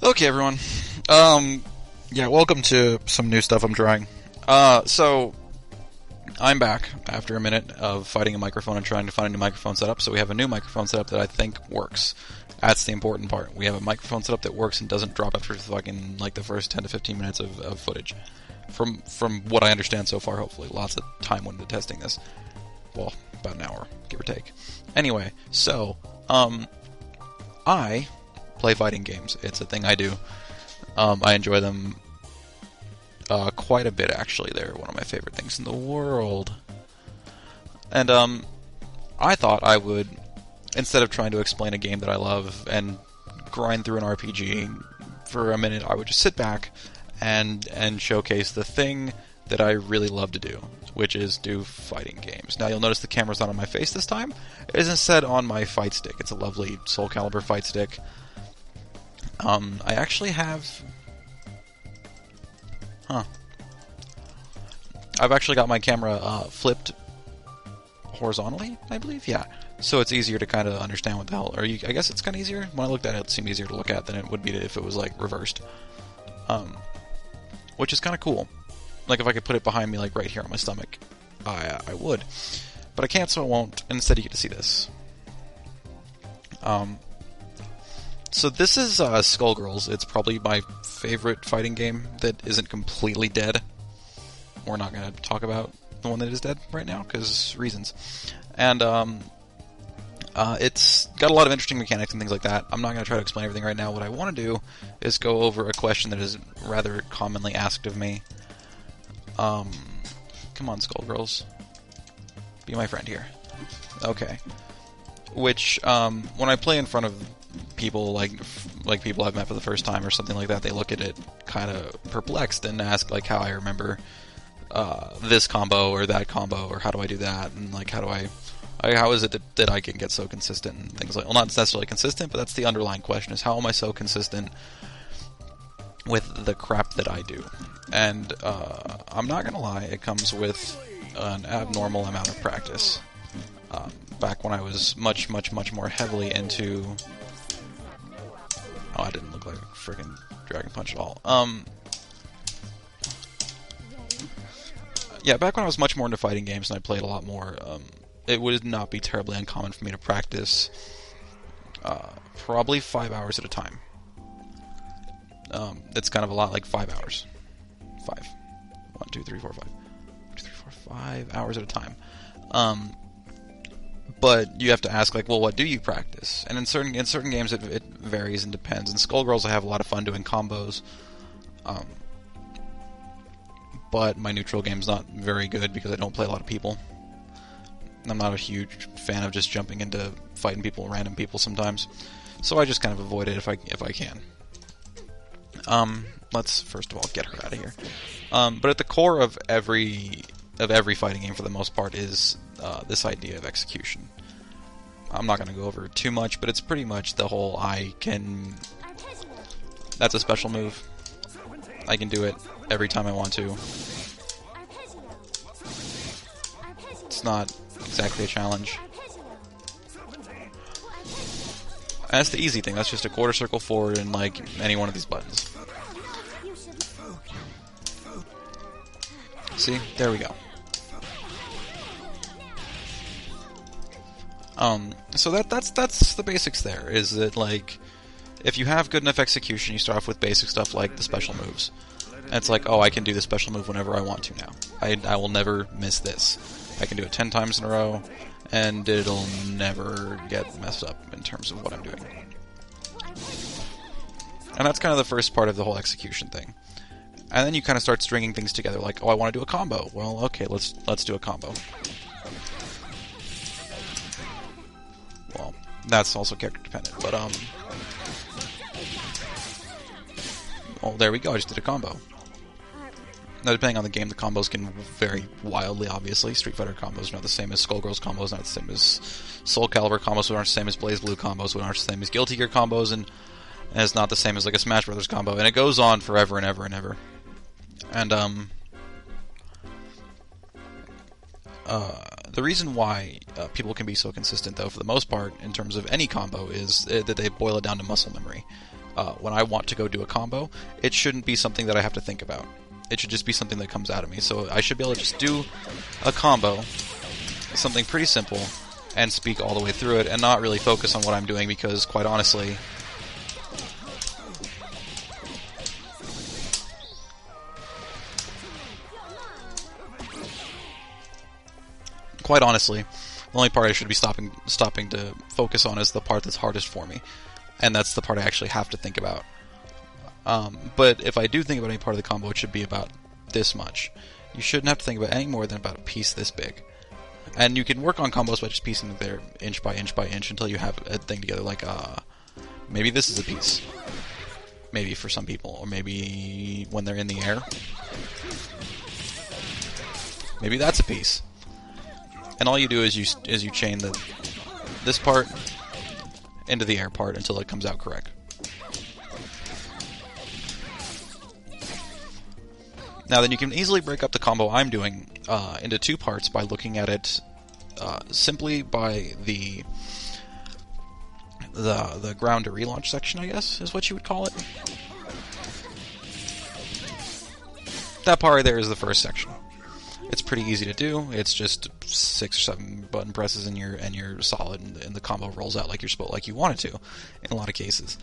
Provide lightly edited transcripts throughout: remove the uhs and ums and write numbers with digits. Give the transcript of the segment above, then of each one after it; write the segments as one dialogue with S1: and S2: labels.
S1: Okay, everyone. Yeah, welcome to some new stuff I'm trying. So, I'm back after a minute of fighting a microphone and trying to find a new microphone setup. So we have a new microphone setup that I think works. That's the important part. We have a microphone setup that works and doesn't drop after fucking, like, the first 10 to 15 minutes of footage. From what I understand so far, hopefully. Lots of time went into testing this. Well, about an hour, give or take. Anyway, so, I play fighting games. It's a thing I do. I enjoy them quite a bit, actually. They're one of my favorite things in the world. And I thought I would, instead of trying to explain a game that I love and grind through an RPG for a minute, I would just sit back and showcase the thing that I really love to do, which is do fighting games. Now, you'll notice the camera's not on my face this time. It is instead on my fight stick. It's a lovely Soul Calibur fight stick. I actually have... I've actually got my camera flipped horizontally, I believe? Yeah. So it's easier to kind of understand what the hell... I guess it's kind of easier. When I looked at it, it seemed easier to look at than it would be if it was, like, reversed. Which is kind of cool. Like, if I could put it behind me, like, right here on my stomach, I would. But I can't, so I won't. Instead, you get to see this. So this is Skullgirls. It's probably my favorite fighting game that isn't completely dead. We're not going to talk about the one that is dead right now, because reasons. And it's got a lot of interesting mechanics and things like that. I'm not going to try to explain everything right now. What I want to do is go over a question that is rather commonly asked of me. Come on, Skullgirls. Be my friend here. Okay. Which, when I play in front of people, like people I've met for the first time or something like that, they look at it kind of perplexed and ask, like, how I remember this combo or that combo, or how do I do that, and, like, how is it that I can get so consistent and things like... Well, not necessarily consistent, but that's the underlying question, is how am I so consistent with the crap that I do? And I'm not gonna lie, it comes with an abnormal amount of practice. Back when I was much, much, much more heavily into... Oh, I didn't look like a friggin' Dragon Punch at all. Yeah, back when I was much more into fighting games and I played a lot more, it would not be terribly uncommon for me to practice probably 5 hours at a time. It's kind of a lot like 5 hours. 5. 1, 2, 3, 4, 5. 1, 2, 3, 4, 5 hours at a time. But you have to ask, like, well, what do you practice? And in certain games, it varies and depends. In Skullgirls, I have a lot of fun doing combos. But my neutral game's not very good because I don't play a lot of people. I'm not a huge fan of just jumping into fighting people, random people sometimes. So I just kind of avoid it if I can. Let's first of all get her out of here. But at the core of every fighting game, for the most part, is this idea of execution. I'm not going to go over it too much, but it's pretty much the whole that's a special move. I can do it every time I want to. It's not exactly a challenge. And that's the easy thing. That's just a quarter circle forward and, like, any one of these buttons. See? There we go. So that's the basics there, is that, like, if you have good enough execution, you start off with basic stuff like the special moves. And it's like, oh, I can do the special move whenever I want to now. I will never miss this. I can do it 10 times in a row, and it'll never get messed up in terms of what I'm doing. And that's kind of the first part of the whole execution thing. And then you kind of start stringing things together, like, oh, I want to do a combo. Well, okay, let's do a combo. Well, that's also character dependent, but, well, there we go, I just did a combo. Now, depending on the game, the combos can vary wildly, obviously. Street Fighter combos are not the same as Skullgirls combos, not the same as Soul Calibur combos, aren't the same as BlazBlue combos, aren't the same as Guilty Gear combos, and it's not the same as, like, a Smash Brothers combo, and it goes on forever and ever and ever. And, the reason why people can be so consistent, though, for the most part, in terms of any combo, is that they boil it down to muscle memory. when I want to go do a combo, it shouldn't be something that I have to think about. It should just be something that comes out of me. So I should be able to just do a combo, something pretty simple, and speak all the way through it, and not really focus on what I'm doing, because quite honestly, the only part I should be stopping to focus on is the part that's hardest for me, and that's the part I actually have to think about. But if I do think about any part of the combo, it should be about this much. You shouldn't have to think about any more than about a piece this big. And you can work on combos by just piecing it there inch by inch by inch until you have a thing together. Like, maybe this is a piece. Maybe for some people. Or maybe when they're in the air. Maybe that's a piece. And all you do is you chain this part into the air part until it comes out correct. Now then, you can easily break up the combo I'm doing into two parts by looking at it simply by the ground to relaunch section, I guess, is what you would call it. That part right there is the first section. It's pretty easy to do. It's just 6 or 7 button presses and you're solid, and the combo rolls out like you want it to, in a lot of cases.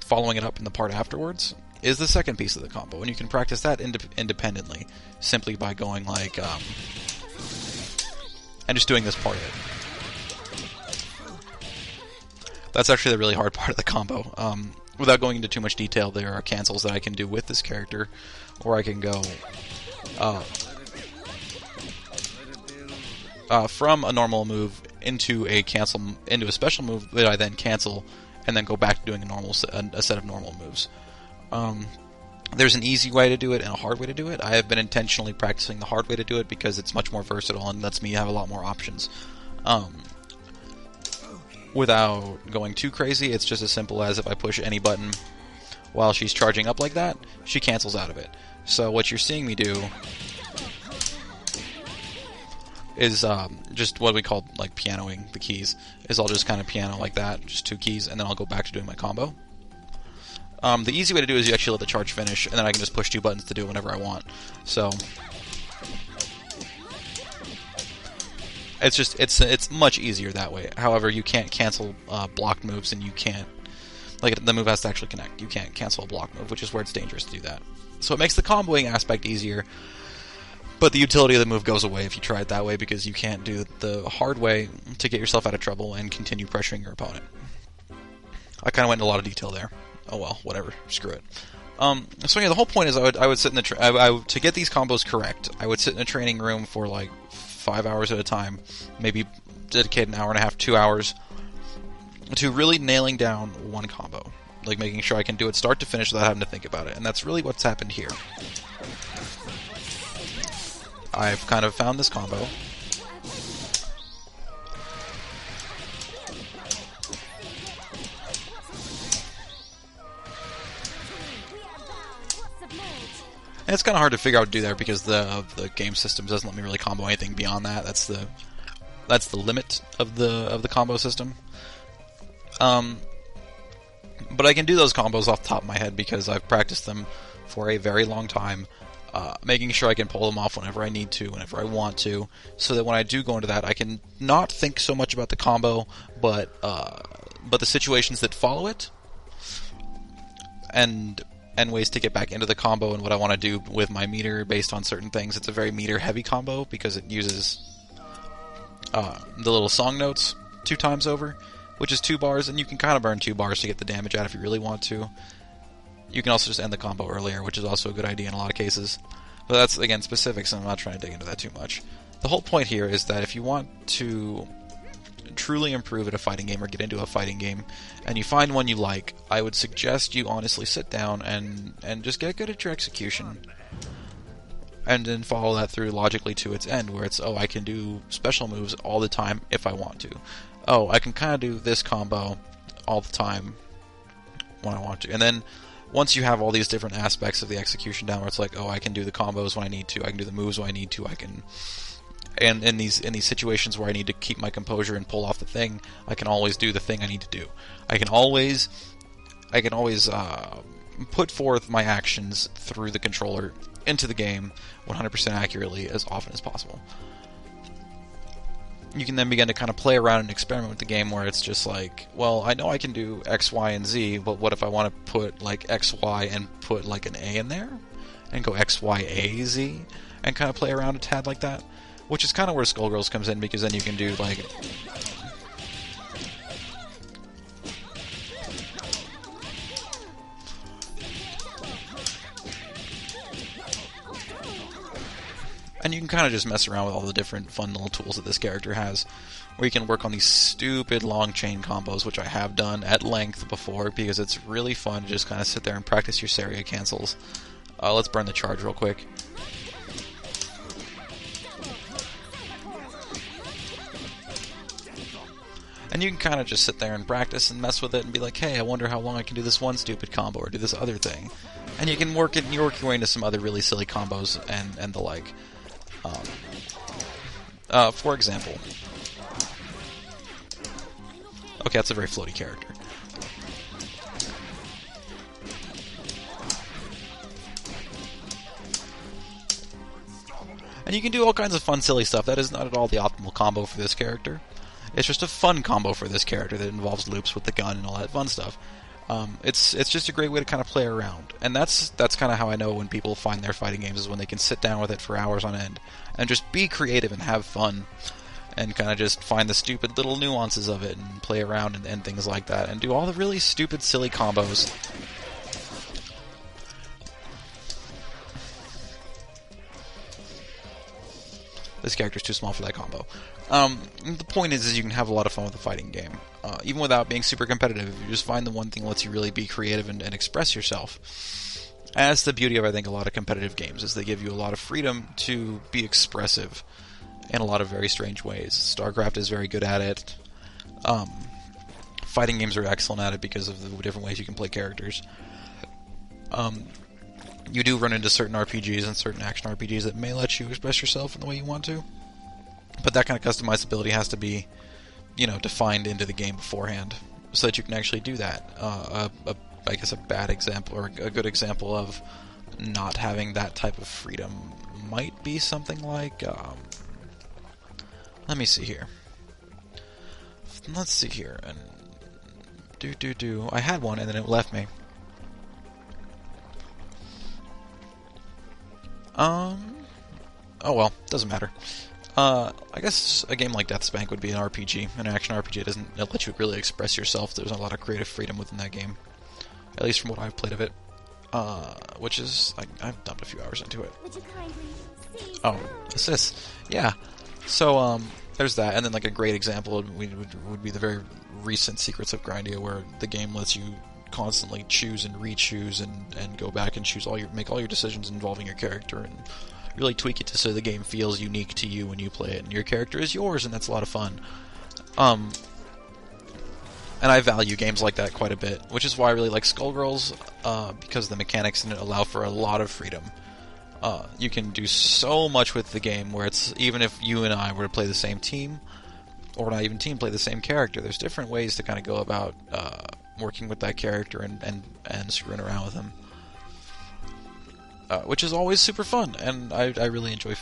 S1: Following it up in the part afterwards is the second piece of the combo, and you can practice that independently, simply by going like, and just doing this part of it. That's actually the really hard part of the combo. Without going into too much detail, there are cancels that I can do with this character, or I can go from a normal move into a special move that I then cancel, and then go back to doing a set of normal moves. There's an easy way to do it and a hard way to do it. I have been intentionally practicing the hard way to do it because it's much more versatile and lets me have a lot more options. Without going too crazy, it's just as simple as if I push any button while she's charging up like that, she cancels out of it. So what you're seeing me do is just what we call like pianoing the keys. Is I'll just kind of piano like that, just 2 keys, and then I'll go back to doing my combo. The easy way to do it is you actually let the charge finish, and then I can just push 2 buttons to do it whenever I want. So it's much easier that way. However, you can't cancel blocked moves, and you can't, like, the move has to actually connect. You can't cancel a block move, which is where it's dangerous to do that. So it makes the comboing aspect easier, but the utility of the move goes away if you try it that way, because you can't do the hard way to get yourself out of trouble and continue pressuring your opponent. I kind of went into a lot of detail there. Oh well, whatever. Screw it. So yeah, the whole point is I would sit in the to get these combos correct, I would sit in a training room for like 5 hours at a time, maybe dedicate an hour and a half, 2 hours, to really nailing down one combo, like making sure I can do it start to finish without having to think about it. And that's really what's happened here. I've kind of found this combo. And it's kind of hard to figure out what to do there because the game system doesn't let me really combo anything beyond that. That's the limit of the combo system. But I can do those combos off the top of my head because I've practiced them for a very long time, making sure I can pull them off whenever I need to, whenever I want to, so that when I do go into that, I can not think so much about the combo, but the situations that follow it, and ways to get back into the combo and what I want to do with my meter based on certain things. It's a very meter-heavy combo because it uses the little song notes 2 times over, which is 2 bars, and you can kind of burn 2 bars to get the damage out if you really want to. You can also just end the combo earlier, which is also a good idea in a lot of cases. But that's, again, specifics, and I'm not trying to dig into that too much. The whole point here is that if you want to truly improve at a fighting game or get into a fighting game, and you find one you like, I would suggest you honestly sit down and just get good at your execution. And then follow that through logically to its end, where it's, oh, I can do special moves all the time if I want to. Oh, I can kind of do this combo all the time when I want to. And then once you have all these different aspects of the execution down, where it's like, oh, I can do the combos when I need to, I can do the moves when I need to, I can... And in these situations where I need to keep my composure and pull off the thing, I can always do the thing I need to do. I can always I can always put forth my actions through the controller into the game 100% accurately as often as possible. You can then begin to kind of play around and experiment with the game where it's just like, well, I know I can do X, Y, and Z, but what if I want to put like X, Y, and put like an A in there? And go X, Y, A, Z? And kind of play around a tad like that? Which is kind of where Skullgirls comes in, because then you can do like... And you can kind of just mess around with all the different fun little tools that this character has, where you can work on these stupid long chain combos, which I have done at length before, because it's really fun to just kind of sit there and practice your Saria cancels. Let's burn the charge real quick. And you can kind of just sit there and practice and mess with it and be like, hey, I wonder how long I can do this one stupid combo or do this other thing. And you can work your way into some other really silly combos and the like. For example... Okay, that's a very floaty character. And you can do all kinds of fun, silly stuff. That is not at all the optimal combo for this character. It's just a fun combo for this character that involves loops with the gun and all that fun stuff. It's just a great way to kind of play around. And that's kind of how I know when people find their fighting games, is when they can sit down with it for hours on end and just be creative and have fun and kind of just find the stupid little nuances of it and play around and things like that and do all the really stupid, silly combos. This character's too small for that combo. The point is you can have a lot of fun with a fighting game, even without being super competitive. If you just find the one thing that lets you really be creative and express yourself. And that's the beauty of, I think, a lot of competitive games, is they give you a lot of freedom to be expressive in a lot of very strange ways. StarCraft is very good at it. Fighting games are excellent at it because of the different ways you can play characters. You do run into certain RPGs and certain action RPGs that may let you express yourself in the way you want to. But that kind of customizability has to be, defined into the game beforehand, so that you can actually do that. I guess a bad example, or a good example of not having that type of freedom might be something like... let me see here. Let's see here. And I had one and then it left me. Oh well, doesn't matter. I guess a game like Deathspank would be an RPG, an action RPG. It doesn't let you really express yourself. There's not a lot of creative freedom within that game, at least from what I've played of it. Which is, I've dumped a few hours into it. Oh, assist. Yeah. So, there's that, and then like a great example would be the very recent Secrets of Grindia, where the game lets you constantly choose and re-choose and go back and make all your decisions involving your character and really tweak it so the game feels unique to you when you play it, and your character is yours, and that's a lot of fun. And I value games like that quite a bit, which is why I really like Skullgirls, because the mechanics in it allow for a lot of freedom. You can do so much with the game, where it's, even if you and I were to play the same team, or not even team, play the same character, there's different ways to kind of go about working with that character and screwing around with him. Which is always super fun, and I really enjoy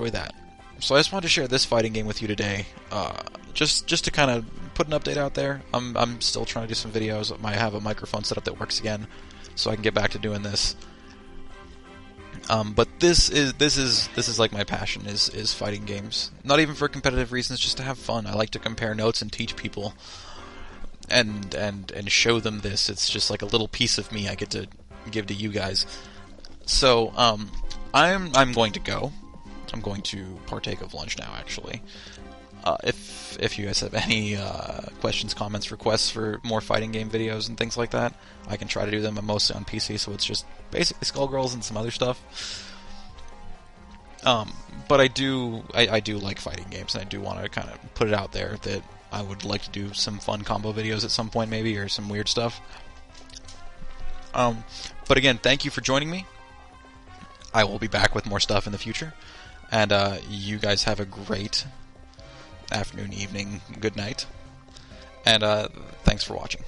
S1: that. So I just wanted to share this fighting game with you today, just to kind of put an update out there. I'm still trying to do some videos. I have a microphone set up that works again, so I can get back to doing this. But this is like my passion is fighting games. Not even for competitive reasons, just to have fun. I like to compare notes and teach people, and show them this. It's just like a little piece of me I get to give to you guys. So, I'm going to go. I'm going to partake of lunch now, actually. If you guys have any questions, comments, requests for more fighting game videos and things like that, I can try to do them. I'm mostly on PC, so it's just basically Skullgirls and some other stuff. But I do like fighting games, and I do want to kind of put it out there that I would like to do some fun combo videos at some point, maybe, or some weird stuff. But again, thank you for joining me. I will be back with more stuff in the future. And you guys have a great afternoon, evening, good night. And thanks for watching.